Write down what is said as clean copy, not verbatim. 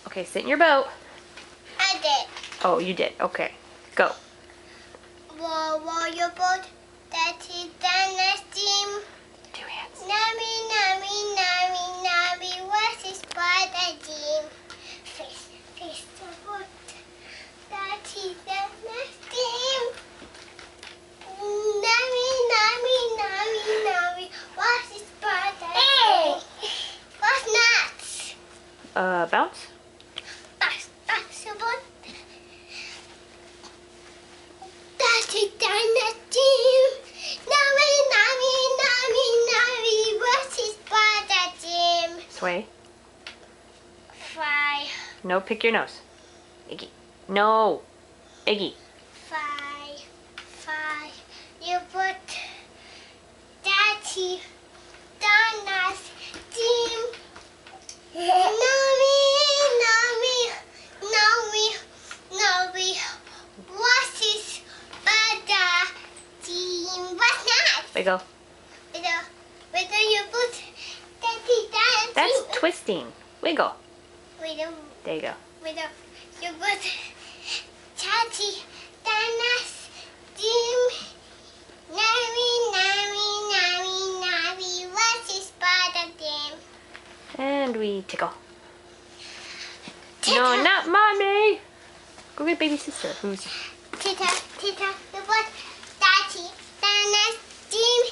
Okay, sit in your boat. I did. Oh, you did. Okay, go. Whoa, your boat. Daddy, Dana's team. 2 hands. Nami, what is spider team? Fish the boat. Daddy, Dana's team. Nami, what is spider team? What's nuts? Bounce. That's the boat. Daddy, Dana's team. Nami, what is spider team? Sway. Fly. No, pick your nose. Iggy. No. Iggy. Fly. You put Daddy, Dana's team. Nami, what is spider team? What's that? Wiggle. Whether you put Daddy, Dana's That's team. twisting. Wiggle. Whether There you go. you put Daddy, Dana's team. Nami, what is spider team? And we tickle. No, not mommy. Go get baby sister. Who's Tita, you put Daddy, Dana's team.